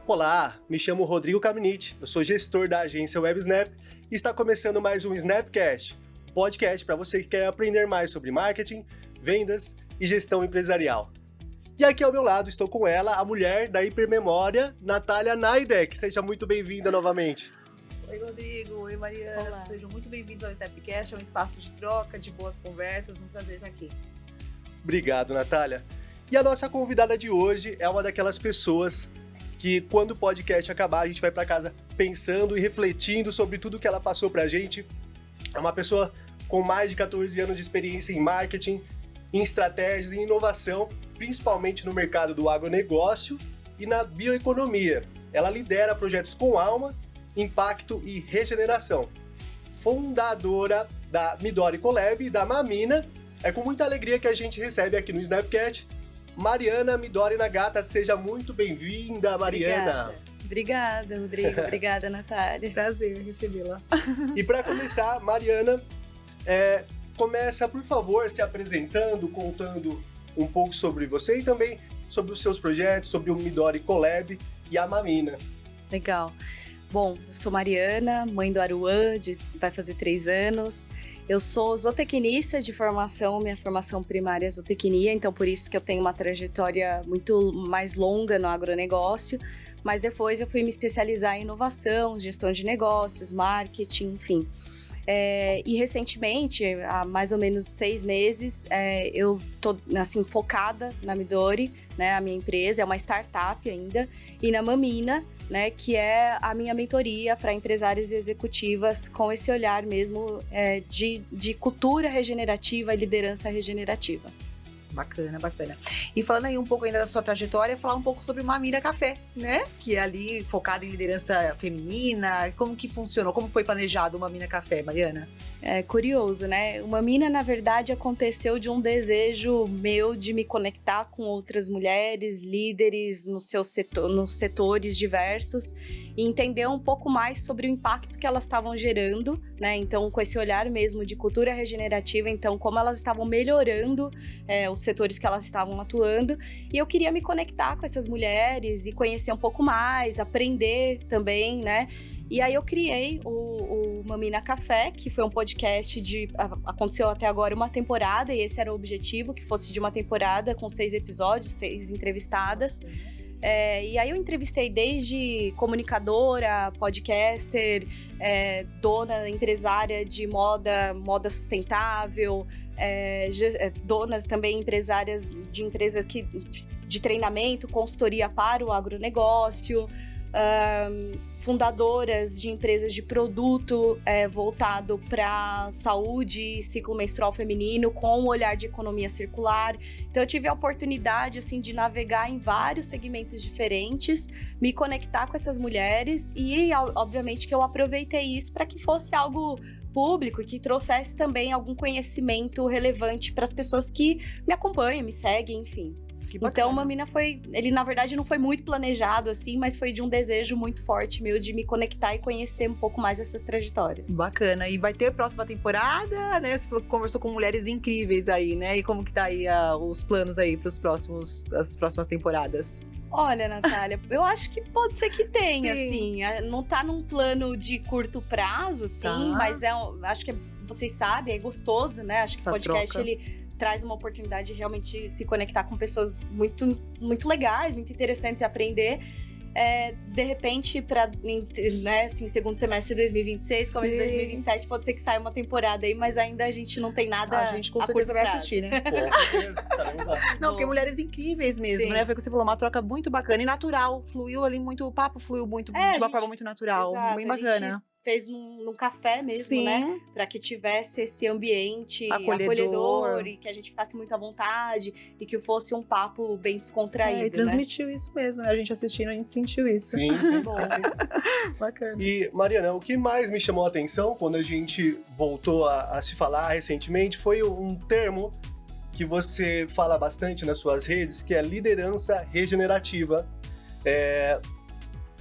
Olá, me chamo Rodrigo Caminiti, eu sou gestor da agência WebSnap e está começando mais um Snapcast, um podcast para você que quer aprender mais sobre marketing, vendas e gestão empresarial. E aqui ao meu lado estou com ela, a mulher da hipermemória, Natália Naidek. Seja muito bem-vinda novamente. Oi, Rodrigo. Oi, Mariana. Olá. Sejam muito bem-vindos ao Snapcast, é um espaço de troca, de boas conversas, um prazer estar aqui. Obrigado, Natália. E a nossa convidada de hoje é uma daquelas pessoas que, quando o podcast acabar, a gente vai para casa pensando e refletindo sobre tudo que ela passou pra gente. É uma pessoa com mais de 14 anos de experiência em marketing, em estratégias e inovação, principalmente no mercado do agronegócio e na bioeconomia. Ela lidera projetos com alma, impacto e regeneração. Fundadora da Midori Collab e da Mamina, é com muita alegria que a gente recebe aqui no Snapchat Mariana Midori Nagata. Seja muito bem-vinda, Mariana. Obrigada, Rodrigo. Obrigada, Natália. Prazer recebê-la. E para começar, Mariana, começa, por favor, se apresentando, contando um pouco sobre você e também sobre os seus projetos, sobre o Midori Collab e a Mamina. Legal. Bom, eu sou Mariana, mãe do Aruan, vai fazer 3 anos. Eu sou zootecnista de formação, minha formação primária é zootecnia, então por isso que eu tenho uma trajetória muito mais longa no agronegócio, mas depois eu fui me especializar em inovação, gestão de negócios, marketing, enfim. E recentemente, há mais ou menos 6 meses, eu tô assim, focada na Midori, né, a minha empresa, é uma startup ainda, e na Mamina, né, que é a minha mentoria para empresárias e executivas com esse olhar mesmo de cultura regenerativa e liderança regenerativa. Bacana, bacana. E falando aí um pouco ainda da sua trajetória, falar um pouco sobre o Mamina Café, né? Que é ali focado em liderança feminina. Como que funcionou? Como foi planejado o Mamina Café, Mariana? É curioso, né? O Mamina, na verdade, aconteceu de um desejo meu de me conectar com outras mulheres, líderes nos setores diversos e entender um pouco mais sobre o impacto que elas estavam gerando, né? Então, com esse olhar mesmo de cultura regenerativa, então, como elas estavam melhorando os setores que elas estavam atuando. E eu queria me conectar com essas mulheres e conhecer um pouco mais, aprender também, né? E aí eu criei o Mamina Café, que foi um podcast aconteceu até agora uma temporada, e esse era o objetivo, que fosse de uma temporada com 6 episódios, 6 entrevistadas. E aí eu entrevistei desde comunicadora, podcaster, dona, empresária de moda sustentável, donas também empresárias de empresas de treinamento, consultoria para o agronegócio, fundadoras de empresas de produto voltado para saúde e ciclo menstrual feminino com um olhar de economia circular. Então eu tive a oportunidade assim, de navegar em vários segmentos diferentes, me conectar com essas mulheres e obviamente que eu aproveitei isso para que fosse algo público e que trouxesse também algum conhecimento relevante para as pessoas que me acompanham, me seguem, enfim. Então, Mamina ele na verdade não foi muito planejado assim, mas foi de um desejo muito forte meu de me conectar e conhecer um pouco mais essas trajetórias. Bacana. E vai ter a próxima temporada, né? Você falou que conversou com mulheres incríveis aí, né? E como que tá aí os planos aí para as próximas temporadas? Olha, Natália, eu acho que pode ser que tenha, Sim. assim. Não tá num plano de curto prazo, sim, Tá. mas acho que vocês sabem, é gostoso, né? Acho que Essa o podcast, troca. ele traz uma oportunidade de realmente se conectar com pessoas muito, muito legais, muito interessantes e aprender. De repente, né, assim, segundo semestre de 2026, começo de 2027, pode ser que saia uma temporada aí, mas ainda a gente não tem nada A gente com certeza vai assistir, né? Com certeza, estaremos lá. Não, porque mulheres incríveis mesmo, Sim. né? Foi o que você falou, uma troca muito bacana e natural. Fluiu ali muito, o papo fluiu muito, de uma forma muito natural. Exato, Bem bacana. Fez num café mesmo, Sim. né? Pra que tivesse esse ambiente acolhedor e que a gente ficasse muito à vontade e que fosse um papo bem descontraído, E transmitiu isso mesmo, né? A gente assistindo, a gente sentiu isso. Sim. Bacana. E, Mariana, o que mais me chamou a atenção quando a gente voltou a se falar recentemente foi um termo que você fala bastante nas suas redes, que é liderança regenerativa.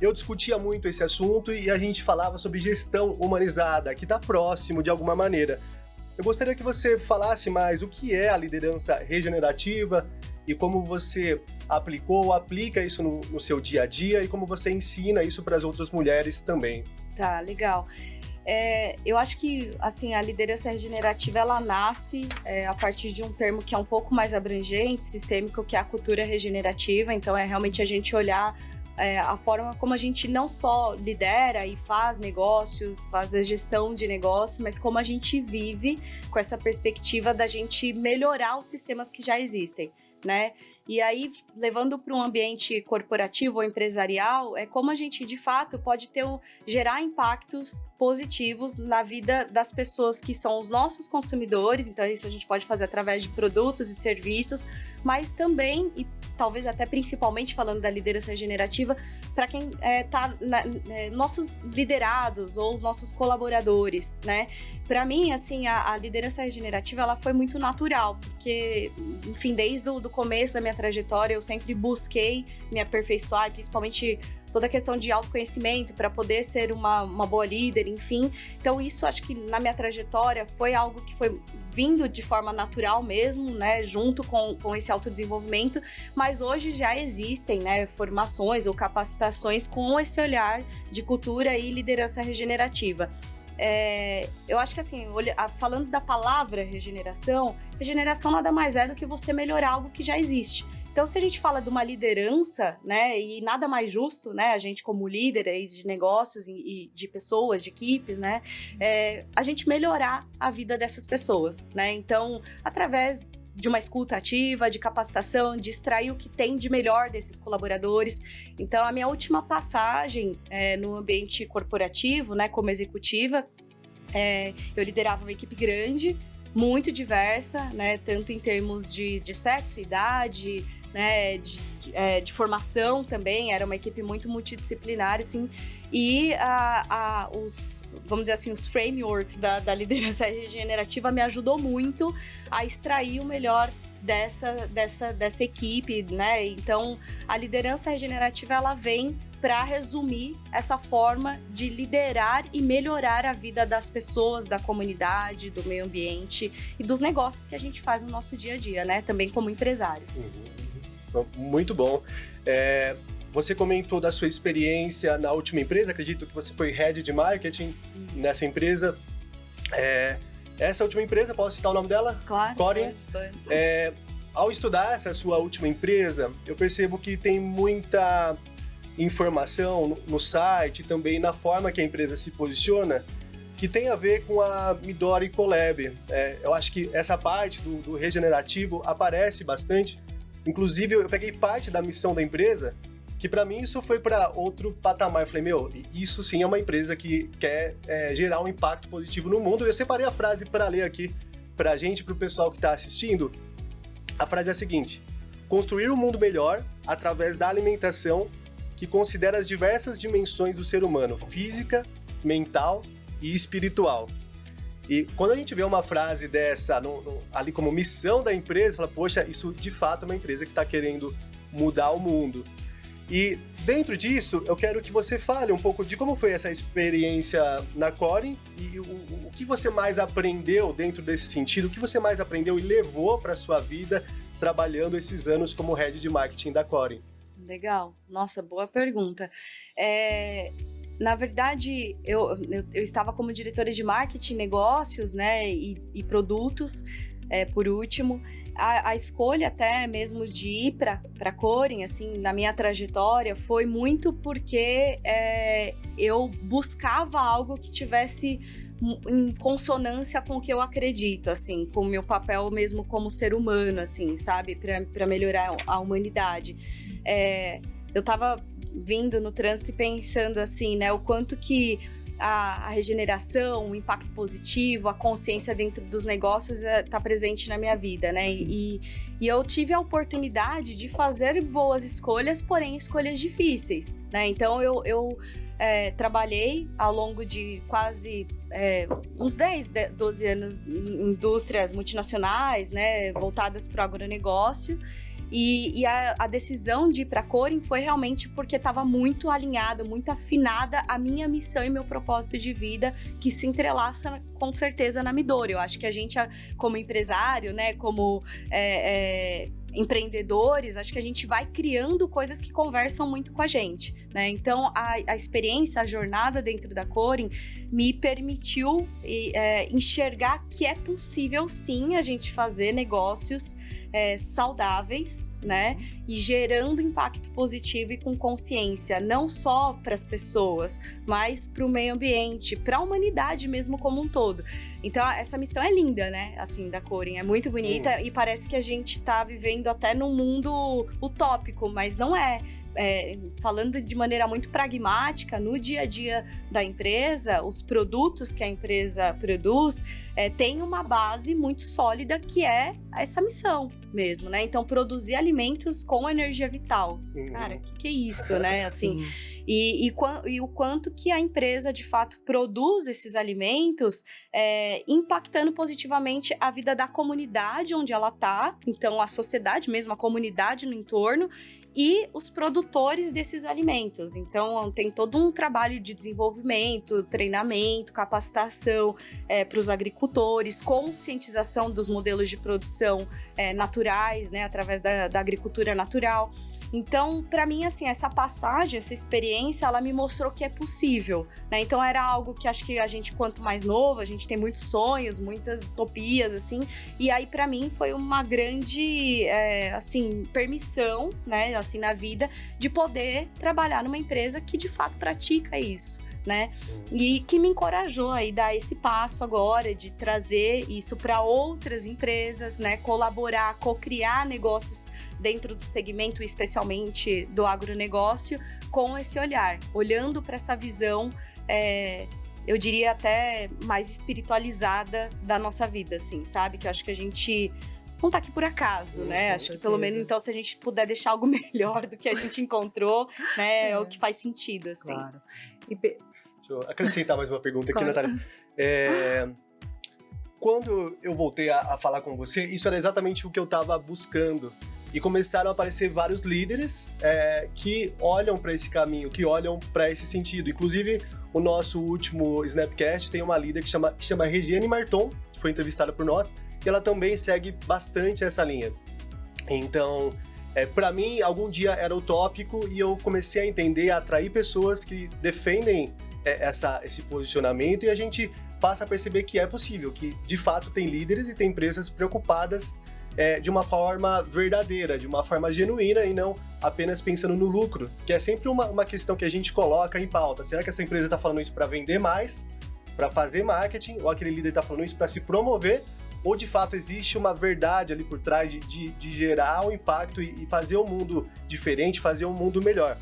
Eu discutia muito esse assunto e a gente falava sobre gestão humanizada, que está próximo de alguma maneira. Eu gostaria que você falasse mais o que é a liderança regenerativa e como você aplicou ou aplica isso no seu dia a dia e como você ensina isso para as outras mulheres também. Tá, legal. Eu acho que assim, a liderança regenerativa ela nasce a partir de um termo que é um pouco mais abrangente, sistêmico, que é a cultura regenerativa. Então é realmente a gente olhar a forma como a gente não só lidera e faz negócios, faz a gestão de negócios, mas como a gente vive com essa perspectiva da gente melhorar os sistemas que já existem, né? E aí, levando para um ambiente corporativo ou empresarial, é como a gente, de fato, pode gerar impactos positivos na vida das pessoas que são os nossos consumidores. Então, isso a gente pode fazer através de produtos e serviços, mas também, e talvez até principalmente falando da liderança regenerativa, para quem está nossos liderados ou os nossos colaboradores, né? Para mim, assim, a liderança regenerativa, ela foi muito natural, porque, enfim, desde o começo da minha trajetória, eu sempre busquei me aperfeiçoar, principalmente toda a questão de autoconhecimento para poder ser uma boa líder, enfim. Então, isso acho que na minha trajetória foi algo que foi vindo de forma natural mesmo, né, junto com esse autodesenvolvimento, mas hoje já existem, né, formações ou capacitações com esse olhar de cultura e liderança regenerativa. Eu acho que assim, falando da palavra regeneração nada mais é do que você melhorar algo que já existe. Então, se a gente fala de uma liderança, né, e nada mais justo, né, a gente como líder aí de negócios e de pessoas, de equipes, né, a gente melhorar a vida dessas pessoas, né, então, através de uma escuta ativa, de capacitação, de extrair o que tem de melhor desses colaboradores. Então, a minha última passagem no ambiente corporativo, né, como executiva, eu liderava uma equipe grande, muito diversa, né, tanto em termos de sexo, idade, né, de formação também, era uma equipe muito multidisciplinar, assim, e vamos dizer assim, os frameworks da liderança regenerativa me ajudou muito a extrair o melhor dessa equipe, né? Então, a liderança regenerativa, ela vem para resumir essa forma de liderar e melhorar a vida das pessoas, da comunidade, do meio ambiente e dos negócios que a gente faz no nosso dia a dia, né? Também como empresários. Muito bom. Você comentou da sua experiência na última empresa, acredito que você foi head de marketing nessa empresa. Essa última empresa, posso citar o nome dela? Claro. Corin. Ao estudar essa sua última empresa, eu percebo que tem muita informação no site, também na forma que a empresa se posiciona, que tem a ver com a Midori Collab. Eu acho que essa parte do regenerativo aparece bastante. Inclusive, eu peguei parte da missão da empresa, que para mim isso foi para outro patamar. Eu falei, isso sim é uma empresa que quer gerar um impacto positivo no mundo. Eu separei a frase para ler aqui pra gente, pro pessoal que está assistindo. A frase é a seguinte: construir um mundo melhor através da alimentação que considera as diversas dimensões do ser humano, física, mental e espiritual. E quando a gente vê uma frase dessa ali como missão da empresa, fala, poxa, isso de fato é uma empresa que está querendo mudar o mundo. E dentro disso, eu quero que você fale um pouco de como foi essa experiência na Corin e o que você mais aprendeu dentro desse sentido, o que você mais aprendeu e levou para a sua vida trabalhando esses anos como head de marketing da Corin. Legal. Nossa, boa pergunta. Na verdade, eu estava como diretora de marketing, negócios, né, e produtos, por último. A escolha até mesmo de ir para Corin, assim, na minha trajetória, foi muito porque eu buscava algo que tivesse em consonância com o que eu acredito, assim, com o meu papel mesmo como ser humano, assim, sabe, para melhorar a humanidade. Eu tava vindo no trânsito e pensando assim, né, o quanto que a regeneração, o impacto positivo, a consciência dentro dos negócios está presente na minha vida, né? E eu tive a oportunidade de fazer boas escolhas, porém escolhas difíceis, né? Então eu trabalhei ao longo de quase uns 10, 12 anos em indústrias multinacionais, né? Voltadas para o agronegócio. E a decisão de ir para a Corin foi realmente porque estava muito alinhada, muito afinada a minha missão e meu propósito de vida, que se entrelaça com certeza na Midori. Eu acho que a gente, como empresário, né, como empreendedores, acho que a gente vai criando coisas que conversam muito com a gente, né? Então, a experiência, a jornada dentro da Corim me permitiu enxergar que é possível, sim, a gente fazer negócios saudáveis, né? E gerando impacto positivo e com consciência, não só para as pessoas, mas para o meio ambiente, para a humanidade mesmo como um todo. Então, essa missão é linda, né? Assim, da Corim, é muito bonita e parece que a gente tá vivendo até num mundo utópico, mas não é. Falando de maneira muito pragmática, no dia a dia da empresa, os produtos que a empresa produz tem uma base muito sólida que é essa missão mesmo, né? Então, produzir alimentos com energia vital. Cara, que é isso, né? Assim, e o quanto que a empresa, de fato, produz esses alimentos, impactando positivamente a vida da comunidade onde ela tá, então a sociedade mesmo, a comunidade no entorno, e os produtores desses alimentos. Então, tem todo um trabalho de desenvolvimento, treinamento, capacitação para os agricultores, conscientização dos modelos de produção naturais, né, através da agricultura natural. Então, para mim, assim, essa passagem, essa experiência, ela me mostrou que é possível, né? Então, era algo que acho que a gente, quanto mais novo, a gente tem muitos sonhos, muitas utopias, assim. E aí, para mim, foi uma grande, assim, permissão, né, assim, na vida, de poder trabalhar numa empresa que, de fato, pratica isso, né? E que me encorajou aí dar esse passo agora de trazer isso para outras empresas, né? Colaborar, co-criar negócios dentro do segmento, especialmente do agronegócio, com esse olhar, olhando para essa visão, eu diria até mais espiritualizada da nossa vida, assim, sabe? Que eu acho que a gente não tá aqui por acaso, né? Acho que pelo menos, então, se a gente puder deixar algo melhor do que a gente encontrou, né? É o que faz sentido, assim. Claro. Deixa eu acrescentar mais uma pergunta aqui, Natália. Quando eu voltei a falar com você, isso era exatamente o que eu estava buscando. E começaram a aparecer vários líderes que olham para esse caminho, que olham para esse sentido. Inclusive, o nosso último Snapcast tem uma líder que chama Regiane Marton, que foi entrevistada por nós, e ela também segue bastante essa linha. Então, para mim, algum dia era utópico e eu comecei a entender, a atrair pessoas que defendem esse posicionamento, e a gente passa a perceber que é possível, que de fato tem líderes e tem empresas preocupadas de uma forma verdadeira, de uma forma genuína e não apenas pensando no lucro, que é sempre uma questão que a gente coloca em pauta. Será que essa empresa está falando isso para vender mais, para fazer marketing, ou aquele líder está falando isso para se promover, ou de fato existe uma verdade ali por trás de gerar um impacto e fazer um mundo diferente, fazer um mundo melhor?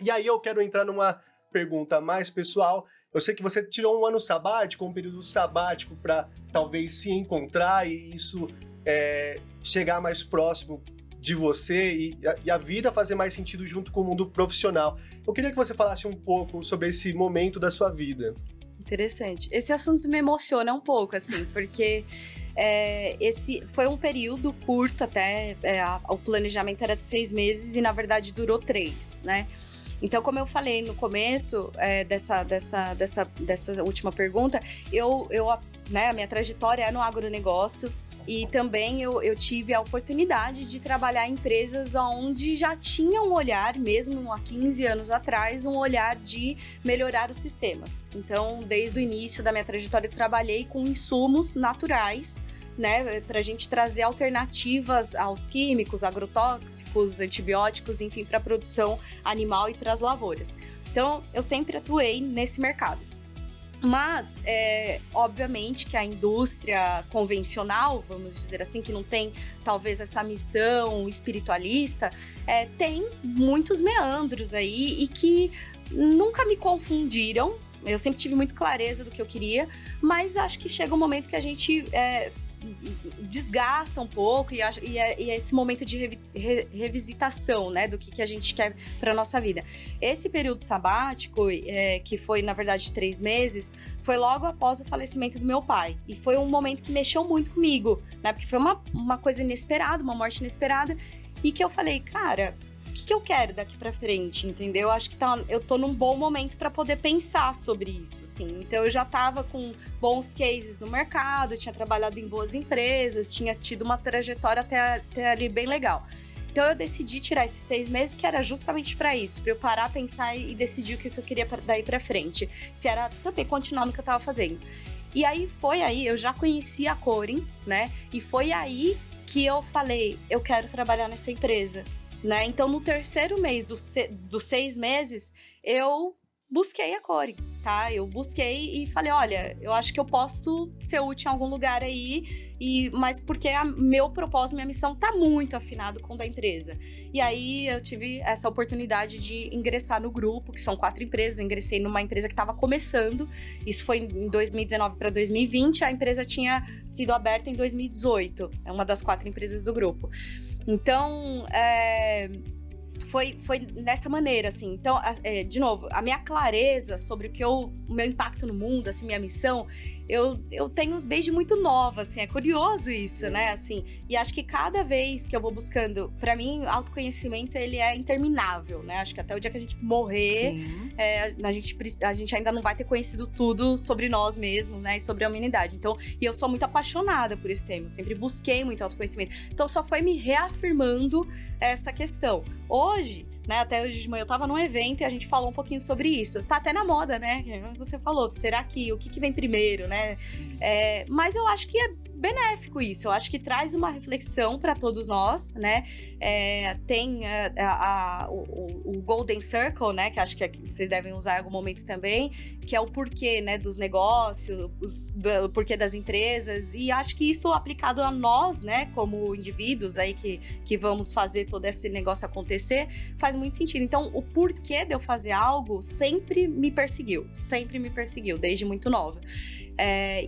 E aí eu quero entrar numa pergunta mais pessoal. Eu sei que você tirou um ano sabático, um período sabático para talvez se encontrar e isso chegar mais próximo de você e a vida fazer mais sentido junto com o mundo profissional. Eu queria que você falasse um pouco sobre esse momento da sua vida. Interessante. Esse assunto me emociona um pouco, assim, porque esse foi um período curto até, o planejamento era de 6 meses e, na verdade, durou 3, né? Então, como eu falei no começo dessa última pergunta, a minha trajetória é no agronegócio e também eu tive a oportunidade de trabalhar em empresas onde já tinha um olhar, mesmo há 15 anos atrás, um olhar de melhorar os sistemas. Então, desde o início da minha trajetória, eu trabalhei com insumos naturais, né, para a gente trazer alternativas aos químicos, agrotóxicos, antibióticos, enfim, para a produção animal e para as lavouras. Então, eu sempre atuei nesse mercado. Mas, obviamente, que a indústria convencional, vamos dizer assim, que não tem talvez essa missão espiritualista, tem muitos meandros aí e que nunca me confundiram. Eu sempre tive muito clareza do que eu queria, mas acho que chega um momento que a gente desgasta um pouco e é esse momento de revisitação, né, do que a gente quer para nossa vida. Esse período sabático, que foi, na verdade, 3 meses, foi logo após o falecimento do meu pai. E foi um momento que mexeu muito comigo, né, porque foi uma coisa inesperada, uma morte inesperada, e que eu falei, cara, que eu quero daqui pra frente, entendeu? Acho que eu tô num bom momento pra poder pensar sobre isso, assim. Então, eu já tava com bons cases no mercado, tinha trabalhado em boas empresas, tinha tido uma trajetória até ali bem legal. Então, eu decidi tirar esses 6 meses, que era justamente pra isso, pra eu parar, pensar e decidir o que eu queria daí pra frente. Se era também continuar no que eu tava fazendo. E aí, eu já conhecia a Corin, né? E foi aí que eu falei, eu quero trabalhar nessa empresa, né? Então, no terceiro mês dos 6 meses, eu busquei a Corin, tá? Eu busquei e falei, olha, eu acho que eu posso ser útil em algum lugar aí, mas porque meu propósito, minha missão tá muito afinado com o da empresa. E aí, eu tive essa oportunidade de ingressar no grupo, que são 4 empresas. Eu ingressei numa empresa que estava começando, isso foi em 2019 para 2020, a empresa tinha sido aberta em 2018, é uma das 4 empresas do grupo. Então, foi dessa maneira, assim. Então, de novo, a minha clareza sobre o meu impacto no mundo, assim, minha missão, eu tenho desde muito nova, assim. É curioso isso, né, assim. E acho que cada vez que eu vou buscando, pra mim, autoconhecimento, ele é interminável, né? Acho que até o dia que a gente morrer, a gente ainda não vai ter conhecido tudo sobre nós mesmos, né, e sobre a humanidade. Então, e eu sou muito apaixonada por esse tema, sempre busquei muito autoconhecimento. Então, só foi me reafirmando essa questão. Hoje, né, até hoje de manhã eu tava num evento e a gente falou um pouquinho sobre isso. Tá até na moda, né? Você falou, será que o que vem primeiro, né? Mas eu acho que é benéfico isso. Eu acho que traz uma reflexão para todos nós, né? Tem o Golden Circle, né? Que acho que vocês devem usar em algum momento também, que é o porquê, né? Dos negócios, o porquê das empresas. E acho que isso aplicado a nós, né? Como indivíduos aí que vamos fazer todo esse negócio acontecer, faz muito sentido. Então, o porquê de eu fazer algo sempre me perseguiu, desde muito nova.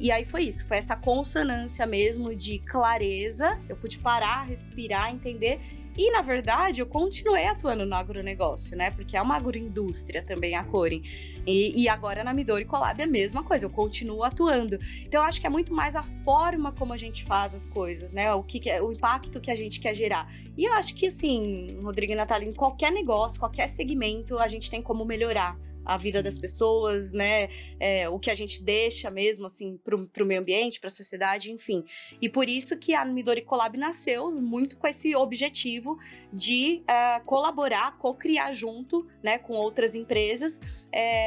E aí foi isso, foi essa consonância mesmo de clareza, eu pude parar, respirar, entender. E, na verdade, eu continuei atuando no agronegócio, né? Porque é uma agroindústria também, a Corin. E agora na Midori Collab é a mesma coisa, eu continuo atuando. Então, eu acho que é muito mais a forma como a gente faz as coisas, né? O impacto que a gente quer gerar. E eu acho que, assim, Rodrigo e Natália, em qualquer negócio, qualquer segmento, a gente tem como melhorar a vida das pessoas, né? O que a gente deixa mesmo, assim, pro meio ambiente, pra sociedade, enfim. E por isso que a Midori Collab nasceu muito com esse objetivo de colaborar, co-criar junto, né, com outras empresas,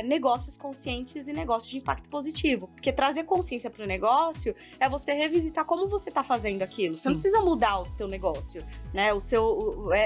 negócios conscientes e negócios de impacto positivo. Porque trazer consciência pro negócio é você revisitar como você tá fazendo aquilo. Você não precisa mudar o seu negócio, né?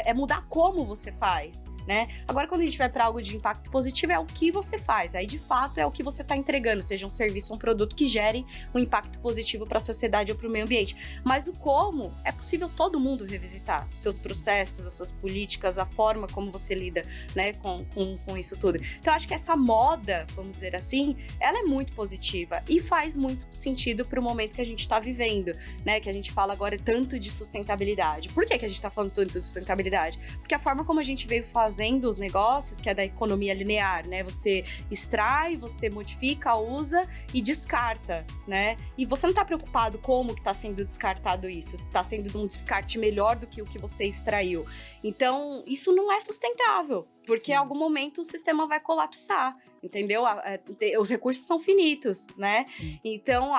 É mudar como você faz, né? Agora, quando a gente vai para algo de impacto positivo, é o que você faz. Aí, de fato, é o que você está entregando, seja um serviço ou um produto que gere um impacto positivo para a sociedade ou para o meio ambiente. Mas o como, é possível todo mundo revisitar os seus processos, as suas políticas, a forma como você lida, né, com isso tudo. Então, acho que essa moda, vamos dizer assim, ela é muito positiva e faz muito sentido para o momento que a gente está vivendo, né? Que a gente fala agora tanto de sustentabilidade. Por que a gente está falando tanto de sustentabilidade? Porque a forma como a gente veio fazendo os negócios, que é da economia linear, né? Você extrai, você modifica, usa e descarta, né? E você não tá preocupado como que tá sendo descartado isso, se tá sendo um descarte melhor do que o que você extraiu. Então, isso não é sustentável, porque em algum momento o sistema vai colapsar, entendeu? Os recursos são finitos, né? Sim. Então,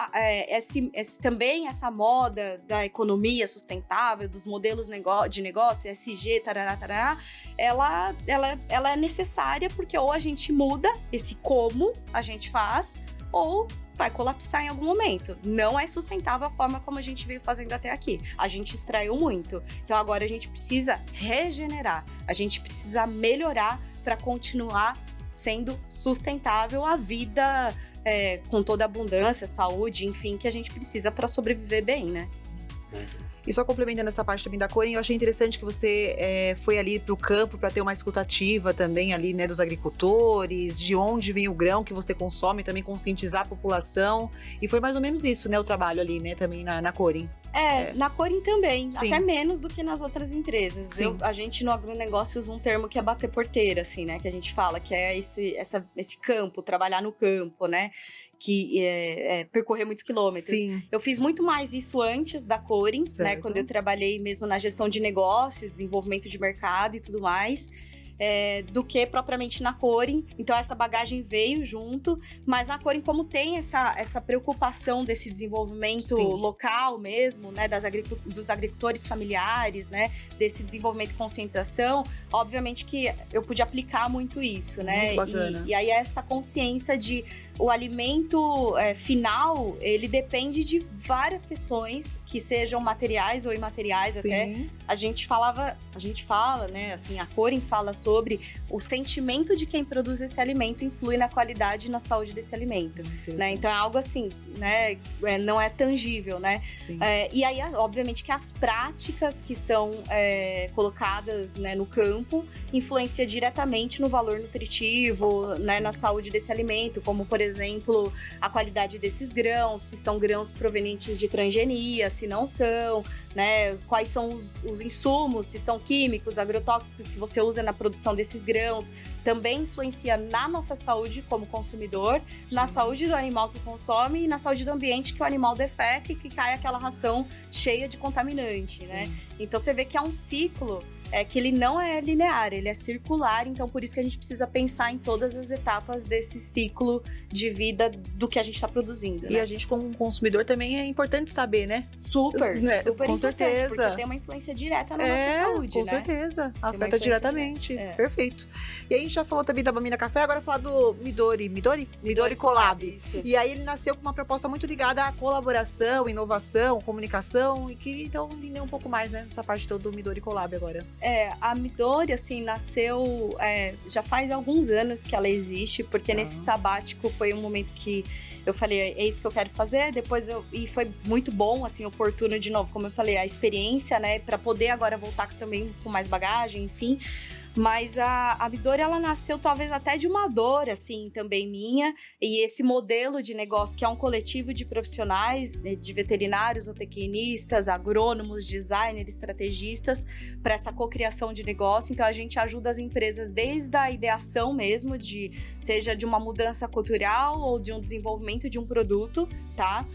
também essa moda da economia sustentável, dos modelos de negócio, ESG, tarará, tarará, ela é necessária porque ou a gente muda esse como a gente faz, ou vai colapsar em algum momento. Não é sustentável a forma como a gente veio fazendo até aqui. A gente extraiu muito. Então agora a gente precisa regenerar. A gente precisa melhorar para continuar sendo sustentável a vida com toda a abundância, saúde, enfim, que a gente precisa para sobreviver bem, né? E só complementando essa parte também da Corin, eu achei interessante que você foi ali pro campo para ter uma escutativa também ali, né, dos agricultores, de onde vem o grão que você consome, também conscientizar a população. E foi mais ou menos isso, né, o trabalho ali, né, também na Corin. Na Corin também, Sim. Até menos do que nas outras empresas. A gente no agronegócio usa um termo que é bater porteira, assim, né, que a gente fala, que é esse campo, trabalhar no campo, né, que percorrer muitos quilômetros. Sim. Eu fiz muito mais isso antes da Corin, né, né? Quando eu trabalhei mesmo na gestão de negócios, desenvolvimento de mercado e tudo mais. Do que propriamente na Corim. Então essa bagagem veio junto, mas na Corim, como tem essa preocupação desse desenvolvimento local mesmo, né, dos agricultores familiares, né, desse desenvolvimento e conscientização, obviamente que eu pude aplicar muito isso, né? Muito bacana. E aí essa consciência de o alimento final, ele depende de várias questões, que sejam materiais ou imateriais. Até. A gente fala, né, assim, a Corim fala sobre o sentimento de quem produz esse alimento influi na qualidade e na saúde desse alimento, né? Então é algo assim, né, não é tangível, né? E aí, obviamente, que as práticas que são colocadas, né, no campo influenciam diretamente no valor nutritivo, né, na saúde desse alimento, como, por exemplo, a qualidade desses grãos, se são grãos provenientes de transgenia, se não são, né, quais são os insumos, se são químicos, agrotóxicos que você usa na produção desses grãos, também influencia na nossa saúde como consumidor, na saúde do animal que consome e na saúde do ambiente que o animal defeca e que cai aquela ração cheia de contaminante, né? Então você vê que é um ciclo que ele não é linear, ele é circular, então por isso que a gente precisa pensar em todas as etapas desse ciclo de vida do que a gente está produzindo. E a gente, como consumidor, também é importante saber, né? Super com certeza. Porque tem uma influência direta na nossa saúde, com certeza. Afeta diretamente. Perfeito. E aí a gente já falou também da Mamina Café, agora falar do Midori Collab. Isso. E aí ele nasceu com uma proposta muito ligada à colaboração, inovação, comunicação, e queria então entender um pouco mais, né, nessa parte do Midori Collab agora. A Midori, assim, nasceu já faz alguns anos que ela existe, porque nesse sabático foi um momento que eu falei, é isso que eu quero fazer, e foi muito bom, assim, oportuno de novo, como eu falei, a experiência, né, pra poder agora voltar também com mais bagagem, enfim. Mas a Midori, ela nasceu talvez até de uma dor, assim, também minha. E esse modelo de negócio, que é um coletivo de profissionais, de veterinários, zootecnistas, agrônomos, designers, estrategistas, para essa cocriação de negócio. Então, a gente ajuda as empresas desde a ideação mesmo, seja de uma mudança cultural ou de um desenvolvimento de um produto, tá?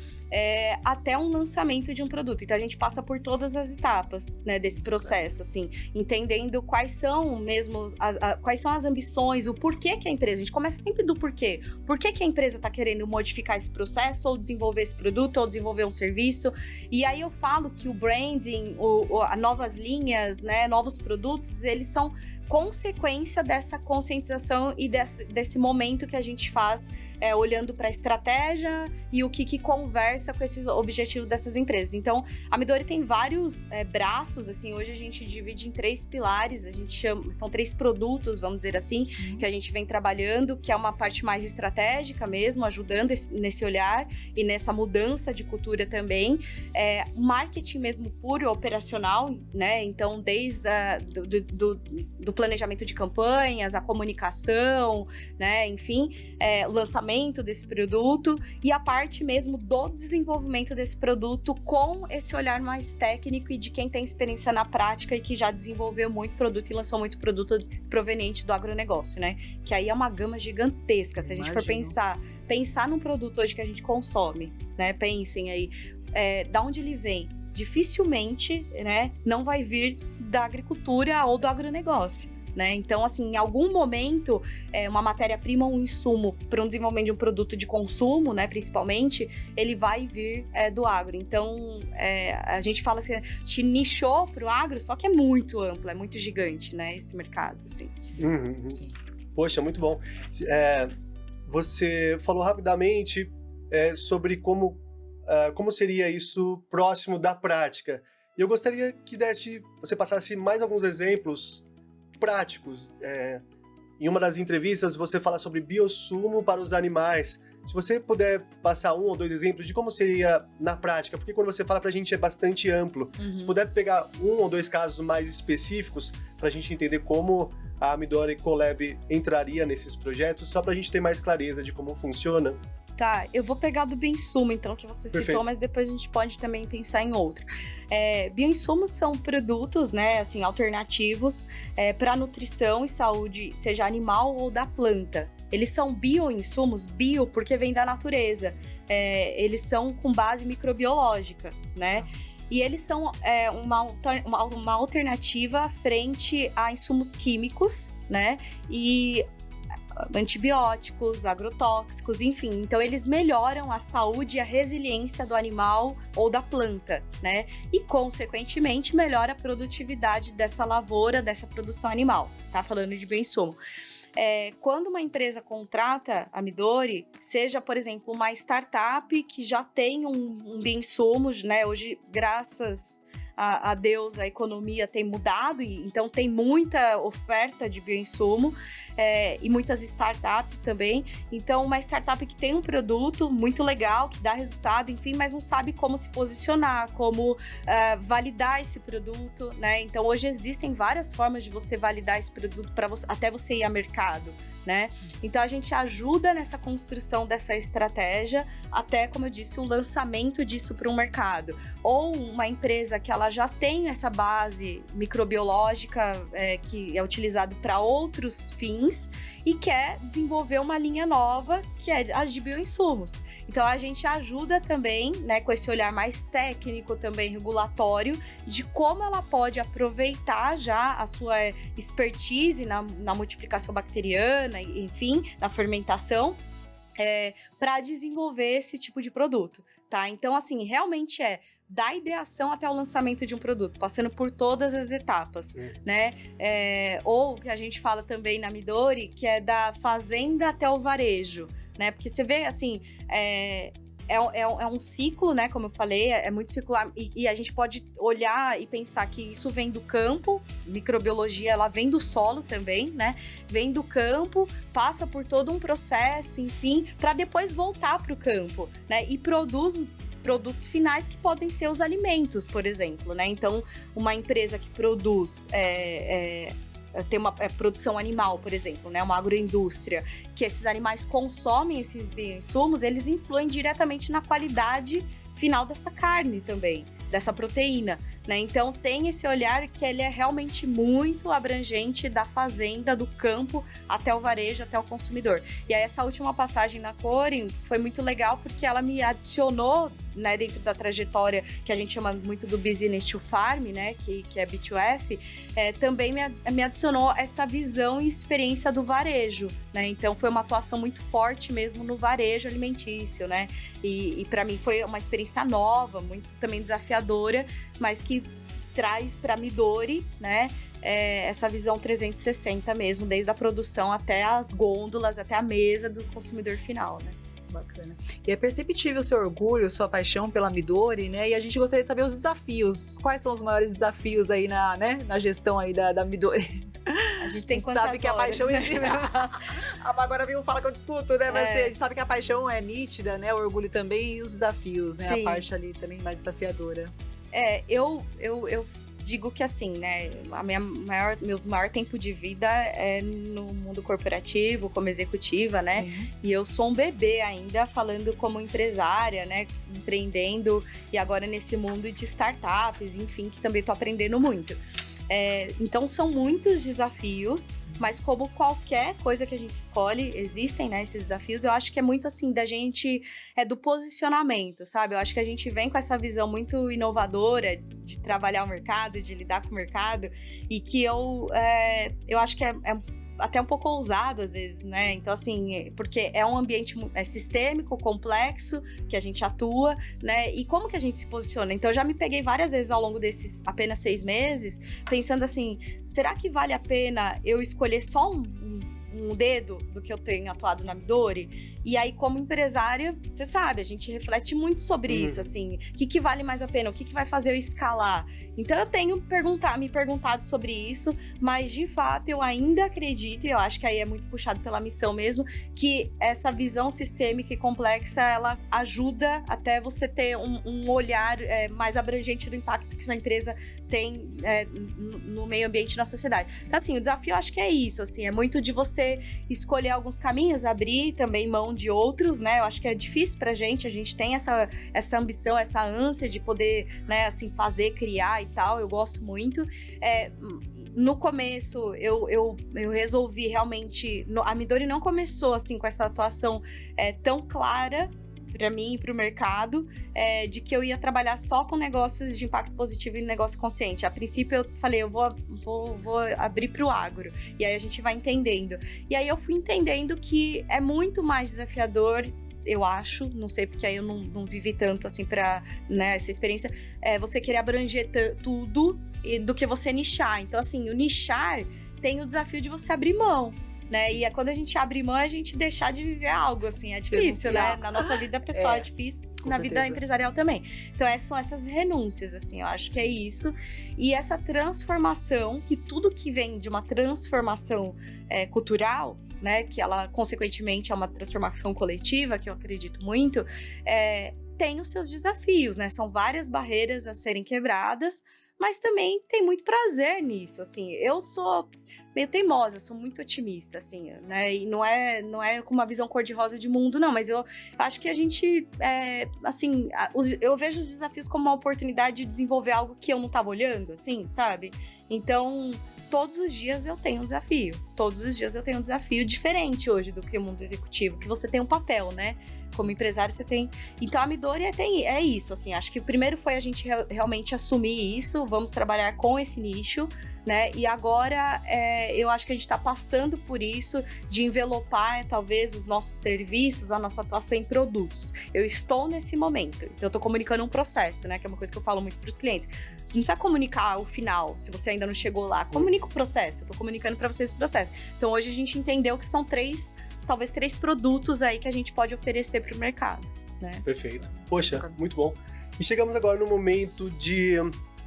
Até um lançamento de um produto. Então a gente passa por todas as etapas, né, desse processo, assim, entendendo quais são mesmo quais são as ambições, o porquê que a empresa, a gente começa sempre do porquê. Por que a empresa está querendo modificar esse processo, ou desenvolver esse produto, ou desenvolver um serviço. E aí eu falo que o branding, novas linhas, né, novos produtos, eles são consequência dessa conscientização e desse momento que a gente faz, olhando para a estratégia e o que conversa com esses objetivos dessas empresas. Então, a Midori tem vários braços, assim, hoje a gente divide em 3 pilares, a gente chama, são 3 produtos, vamos dizer assim, que a gente vem trabalhando, que é uma parte mais estratégica mesmo, ajudando nesse olhar e nessa mudança de cultura também. Marketing mesmo puro, operacional, né? Então, desde do planejamento de campanhas, a comunicação, né? Enfim, o lançamento desse produto e a parte mesmo do desenvolvimento desse produto com esse olhar mais técnico e de quem tem experiência na prática e que já desenvolveu muito produto e lançou muito produto proveniente do agronegócio, né? Que aí é uma gama gigantesca. Se a gente for pensar num produto hoje que a gente consome, né? Pensem aí, da onde ele vem? Dificilmente, né, não vai vir da agricultura ou do agronegócio, né? Então, assim, em algum momento, uma matéria-prima ou um insumo para um desenvolvimento de um produto de consumo, né, principalmente, ele vai vir do agro. Então, a gente fala assim, te nichou para o agro, só que é muito amplo, é muito gigante, né, esse mercado, assim. Poxa, muito bom. Você falou rapidamente sobre como seria isso próximo da prática. E eu gostaria que você passasse mais alguns exemplos práticos. Em uma das entrevistas, você fala sobre biossumo para os animais. Se você puder passar 1 ou 2 exemplos de como seria na prática, porque quando você fala pra gente é bastante amplo. Se puder pegar 1 ou 2 casos mais específicos pra gente entender como a Midori Collab entraria nesses projetos, só pra gente ter mais clareza de como funciona. Tá, eu vou pegar do bioinsumo, então, que você citou, mas depois a gente pode também pensar em outro. Bioinsumos são produtos, né, assim, alternativos para nutrição e saúde, seja animal ou da planta. Eles são bioinsumos, bio porque vem da natureza. Eles são com base microbiológica, né? E eles são uma alternativa frente a insumos químicos, né? E antibióticos, agrotóxicos, enfim. Então, eles melhoram a saúde e a resiliência do animal ou da planta, né? E, consequentemente, melhora a produtividade dessa lavoura, dessa produção animal. Tá falando de bioinsumo. Quando uma empresa contrata a Midori, seja, por exemplo, uma startup que já tem um bioinsumo, né? Hoje, graças a Deus, a economia tem mudado, e então tem muita oferta de bioinsumo, e muitas startups também. Então, uma startup que tem um produto muito legal, que dá resultado, enfim, mas não sabe como se posicionar, como validar esse produto, né? Então, hoje existem várias formas de você validar esse produto até você ir ao mercado, né? Então, a gente ajuda nessa construção dessa estratégia, até, como eu disse, o lançamento disso para o mercado. Ou uma empresa que ela já tem essa base microbiológica que é utilizado para outros fins e quer desenvolver uma linha nova, que é as de bioinsumos. Então, a gente ajuda também, né, com esse olhar mais técnico, também regulatório, de como ela pode aproveitar já a sua expertise na multiplicação bacteriana, enfim, na fermentação, para desenvolver esse tipo de produto, tá? Então, assim, realmente da ideação até o lançamento de um produto, passando por todas as etapas, né? Ou que a gente fala também na Midori, que é da fazenda até o varejo, né? Porque você vê, assim, é um ciclo, né? Como eu falei, é muito circular. E a gente pode olhar e pensar que isso vem do campo, microbiologia, ela vem do solo também, né? Vem do campo, passa por todo um processo, enfim, para depois voltar para o campo, né? E produz produtos finais que podem ser os alimentos, por exemplo, né? Então, uma empresa que produz tem uma produção animal, por exemplo, né? Uma agroindústria, que esses animais consomem esses bioinsumos, eles influem diretamente na qualidade final dessa carne também, dessa proteína, né? Então tem esse olhar que ele é realmente muito abrangente da fazenda, do campo, até o varejo, até o consumidor. E aí essa última passagem na Corin foi muito legal porque ela me adicionou, né, dentro da trajetória que a gente chama muito do Business to Farm, né, que é B2F, também me adicionou essa visão e experiência do varejo, né? Então foi uma atuação muito forte mesmo no varejo alimentício, né? E para mim foi uma experiência nova, muito também desafiadora, mas que traz para Midori, né, essa visão 360 mesmo, desde a produção até as gôndolas, até a mesa do consumidor final, né? Bacana. E é perceptível o seu orgulho, sua paixão pela Midori, né? E a gente gostaria de saber os desafios. Quais são os maiores desafios aí na gestão aí da Midori? A gente tem quantas sabe que a paixão agora vem um fala que eu discuto, né? Mas a gente sabe que a paixão é nítida, né? O orgulho também e os desafios, né? Sim. A parte ali também mais desafiadora. Eu digo que assim, né, meu maior tempo de vida é no mundo corporativo, como executiva, né? Sim. E eu sou um bebê ainda, falando como empresária, né? Empreendendo, e agora nesse mundo de startups, enfim, que também tô aprendendo muito. Então são muitos desafios, mas como qualquer coisa que a gente escolhe, existem, né, esses desafios. Eu acho que é muito assim da gente, do posicionamento, sabe? Eu acho que a gente vem com essa visão muito inovadora de trabalhar o mercado, de lidar com o mercado, e que eu acho que é até um pouco ousado às vezes, né? Então, assim, porque é um ambiente sistêmico, complexo, que a gente atua, né? E como que a gente se posiciona? Então, eu já me peguei várias vezes ao longo desses apenas 6 meses, pensando assim, será que vale a pena eu escolher só um dedo do que eu tenho atuado na Midori? E aí, como empresária, você sabe, a gente reflete muito sobre isso, assim, o que vale mais a pena, o que vai fazer eu escalar. Então, eu tenho me perguntado sobre isso, mas, de fato, eu ainda acredito, e eu acho que aí é muito puxado pela missão mesmo, que essa visão sistêmica e complexa, ela ajuda até você ter um olhar mais abrangente do impacto que sua empresa tem no meio ambiente e na sociedade. Então, assim, o desafio, eu acho que é isso, assim, é muito de você escolher alguns caminhos, abrir também mão de outros, né? Eu acho que é difícil pra gente, a gente tem essa ambição, essa ânsia de poder, né, assim, fazer, criar e tal, eu gosto muito. No começo, eu resolvi realmente... A Midori não começou, assim, com essa atuação tão clara, para mim e para o mercado, de que eu ia trabalhar só com negócios de impacto positivo e negócio consciente. A princípio eu falei, eu vou abrir para o agro, e aí a gente vai entendendo. E aí eu fui entendendo que é muito mais desafiador, eu acho, não sei, porque aí eu não vivi tanto assim para, né, essa experiência, você querer abranger tudo do que você nichar. Então assim, o nichar tem o desafio de você abrir mão, né? E quando a gente abre mão, a gente deixar de viver algo, assim, é difícil, né? Na nossa vida pessoal é difícil, na vida empresarial também. Então, são essas renúncias, assim, eu acho que é isso. E essa transformação, que tudo que vem de uma transformação cultural, né? Que ela, consequentemente, é uma transformação coletiva, que eu acredito muito, tem os seus desafios, né? São várias barreiras a serem quebradas, mas também tem muito prazer nisso, assim. Eu sou meio teimosa, sou muito otimista, assim, né? E não é com uma visão cor-de-rosa de mundo, não, mas eu acho que a gente, assim, eu vejo os desafios como uma oportunidade de desenvolver algo que eu não estava olhando, assim, sabe? Então, todos os dias eu tenho um desafio. Todos os dias eu tenho um desafio diferente hoje do que o mundo executivo, que você tem um papel, né? Como empresário você tem... Então a Midori é isso, assim, acho que o primeiro foi a gente realmente assumir isso, vamos trabalhar com esse nicho, né? E agora eu acho que a gente está passando por isso de envelopar talvez os nossos serviços, a nossa atuação em produtos. Eu estou nesse momento, então eu estou comunicando um processo, né? Que é uma coisa que eu falo muito para os clientes. Não precisa comunicar o final, se você ainda não chegou lá. Comunica o processo, eu estou comunicando para vocês o processo. Então hoje a gente entendeu que são talvez três produtos aí que a gente pode oferecer para o mercado, né? Perfeito. Poxa, muito bom. E chegamos agora no momento de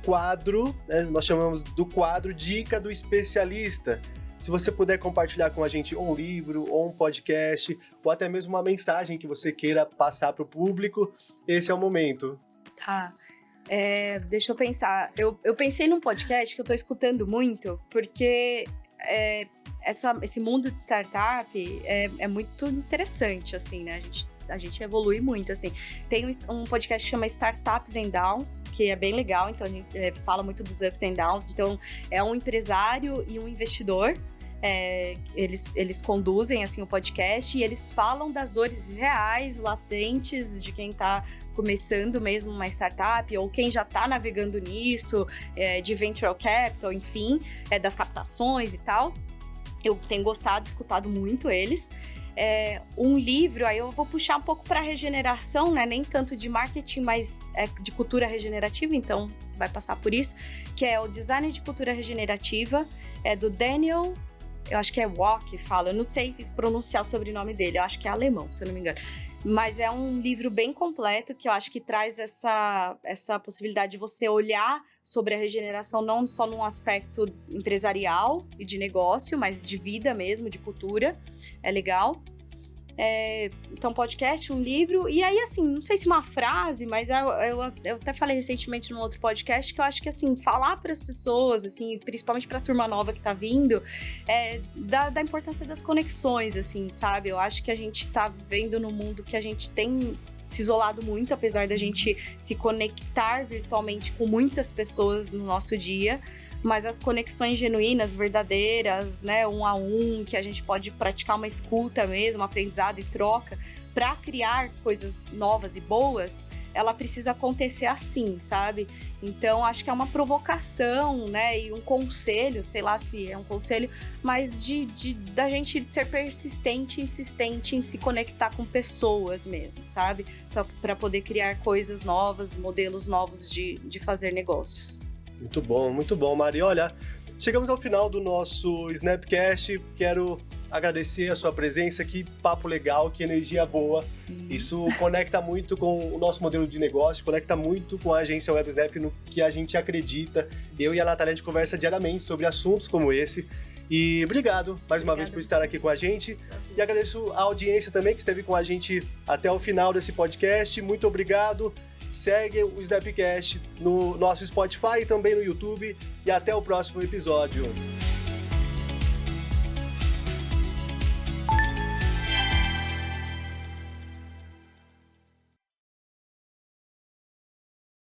quadro, né? Nós chamamos do quadro Dica do Especialista. Se você puder compartilhar com a gente um livro, ou um podcast, ou até mesmo uma mensagem que você queira passar para o público, esse é o momento. Tá. Deixa eu pensar. Eu pensei num podcast que eu tô escutando muito, porque esse mundo de startup é muito interessante, assim, né? A gente evolui muito, assim. Tem um podcast que chama Startups and Downs, que é bem legal, então a gente fala muito dos ups and downs. Então, é um empresário e um investidor. Eles conduzem assim o podcast e eles falam das dores reais, latentes de quem está começando mesmo uma startup ou quem já está navegando nisso, de venture capital, enfim, das captações e tal. Eu tenho gostado, escutado muito eles. Um livro, aí eu vou puxar um pouco para regeneração, né? Nem tanto de marketing, mas de cultura regenerativa, então vai passar por isso, que é o Design de Cultura Regenerativa, do Daniel... Eu acho que é Walk, fala. Eu não sei pronunciar o sobrenome dele. Eu acho que é alemão, se eu não me engano. Mas é um livro bem completo que eu acho que traz essa possibilidade de você olhar sobre a regeneração não só num aspecto empresarial e de negócio, mas de vida mesmo, de cultura. É legal. Então, podcast, um livro. E aí, assim, não sei se uma frase, mas eu até falei recentemente num outro podcast que eu acho que, assim, falar para as pessoas, assim, principalmente para a turma nova que tá vindo, da importância das conexões, assim, sabe? Eu acho que a gente tá vivendo num mundo que a gente tem se isolado muito, apesar da gente se conectar virtualmente com muitas pessoas no nosso dia. Mas as conexões genuínas, verdadeiras, né, um a um, que a gente pode praticar uma escuta mesmo, aprendizado e troca, para criar coisas novas e boas, ela precisa acontecer assim, sabe? Então, acho que é uma provocação, né, e um conselho, sei lá se é um conselho, mas da gente ser persistente e insistente em se conectar com pessoas mesmo, sabe? Para poder criar coisas novas, modelos novos de fazer negócios. Muito bom, Mari. Olha, chegamos ao final do nosso Snapcast. Quero agradecer a sua presença, que papo legal, que energia boa. Sim. Isso conecta muito com o nosso modelo de negócio, conecta muito com a agência WebSnap no que a gente acredita. Eu e a Natália, a gente conversa diariamente sobre assuntos como esse. E obrigado mais uma vez por estar aqui com a gente. E agradeço a audiência também que esteve com a gente até o final desse podcast. Muito obrigado. Segue o Snapcast no nosso Spotify e também no YouTube. E até o próximo episódio.